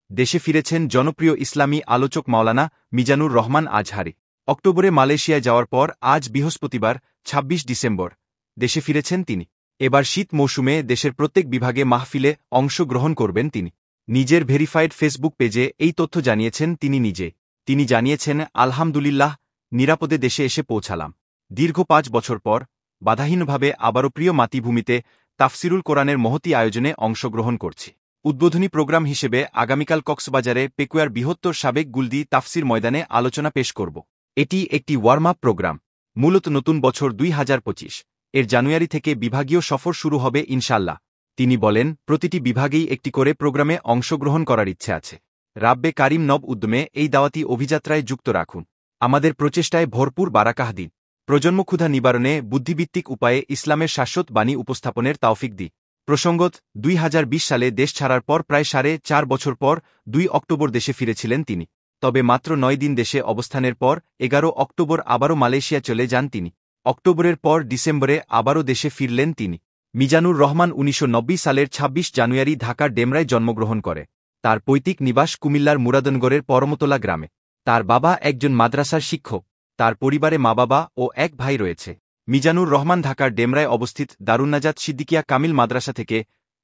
দেশে ফিরেছেন জনপ্রিয় ইসলামী আলোচক মাওলানা মিজানুর রহমান আজহারি। অক্টোবরে মালয়েশিয়ায় যাওয়ার পর আজ বৃহস্পতিবার ২৬ ডিসেম্বর দেশে ফিরেছেন তিনি। এবার শীত মৌসুমে দেশের প্রত্যেক বিভাগে মাহফিলে অংশগ্রহণ করবেন তিনি। নিজের ভেরিফাইড ফেসবুক পেজে এই তথ্য জানিয়েছেন তিনি নিজে। তিনি জানিয়েছেন, আলহামদুলিল্লাহ, নিরাপদে দেশে এসে পৌঁছালাম। দীর্ঘ ৫ বছর পর বাধাহীনভাবে আবারও প্রিয় মাতৃভূমিতে তাফসিরুল কোরআনের মহতী আয়োজনে অংশগ্রহণ করছি। উদ্বোধনী প্রোগ্রাম হিসেবে আগামীকাল কক্সবাজারে পেকুয়ার বৃহত্তর সাবেক গুলদি তাফসির ময়দানে আলোচনা পেশ করব। এটি একটি ওয়ার্ম আপ প্রোগ্রাম। মূলত নতুন বছর ২০২৫ এর জানুয়ারি থেকে বিভাগীয় সফর শুরু হবে ইনশাল্লাহ। তিনি বলেন, প্রতিটি বিভাগেই একটি করে প্রোগ্রামে অংশগ্রহণ করার ইচ্ছে আছে। রাব্বে কারিম নব উদ্যমে এই দাওয়াতি অভিযাত্রায় যুক্ত রাখুন। আমাদের প্রচেষ্টায় ভরপুর বারাকাহ দিন। প্রজন্মক্ষুধা নিবারণে বুদ্ধিভিত্তিক উপায়ে ইসলামের শাশ্বত বাণী উপস্থাপনের তাওফিক দি। প্রসঙ্গত, ২০২০ সালে দেশ ছাড়ার পর প্রায় ৪.৫ বছর পর ২ অক্টোবর দেশে ফিরেছিলেন তিনি। তবে মাত্র ৯ দিন দেশে অবস্থানের পর ১১ অক্টোবর আবারও মালয়েশিয়া চলে যান তিনি। অক্টোবরের পর ডিসেম্বরে আবারও দেশে ফিরলেন তিনি। মিজানুর রহমান ১৯৯০ সালের ২৬ জানুয়ারি ঢাকার ডেমরায় জন্মগ্রহণ করে। তার পৈতৃক নিবাস কুমিল্লার মুরাদনগরের পরমতলা গ্রামে। তার বাবা একজন মাদ্রাসার শিক্ষক। তার পরিবারে মা-বাবা ও এক ভাই রয়েছে। মিজানুর রহমান ঢাকার ডেমরায় অবস্থিত দারুন্নাজাত সিদ্দিকিয়া কামিল মাদ্রাসা থেকে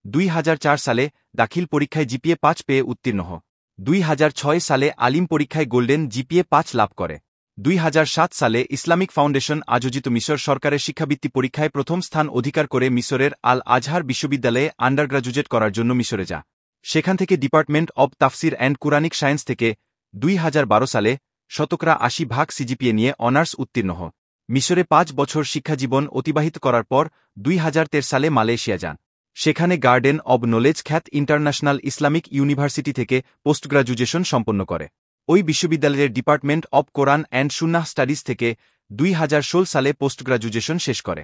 ২০০৪ সালে দাখিল পরীক্ষায় জিপিএ ৫ পেয়ে উত্তীর্ণ হন। ২০০৬ সালে আলিম পরীক্ষায় গোল্ডেন জিপিএ ৫ লাভ করে। ২০০৭ সালে ইসলামিক ফাউন্ডেশন আয়োজিত মিশর সরকারের শিক্ষাবৃত্তি পরীক্ষায় প্রথম স্থান অধিকার করে মিশরের আল আজহার বিশ্ববিদ্যালয়ে আন্ডারগ্রাজুয়েট করার জন্য মিশরে যা। সেখান থেকে ডিপার্টমেন্ট অব তাফসির অ্যান্ড কুরআনিক সায়েন্স থেকে ২০১২ সালে ৮০% সিজিপিএ নিয়ে অনার্স উত্তীর্ণ হন। মিশরে ৫ বছর শিক্ষাজীবন অতিবাহিত করার পর ২০১৩ সালে মালয়েশিয়া যান। সেখানে গার্ডেন অব নলেজ খ্যাত ইন্টারন্যাশনাল ইসলামিক ইউনিভার্সিটি থেকে পোস্ট গ্রাজুয়েশন সম্পন্ন করে। ওই বিশ্ববিদ্যালয়ের department of Quran and Sunnah studies থেকে ২০১৬ সালে পোস্ট গ্রাজুয়েশন শেষ করে।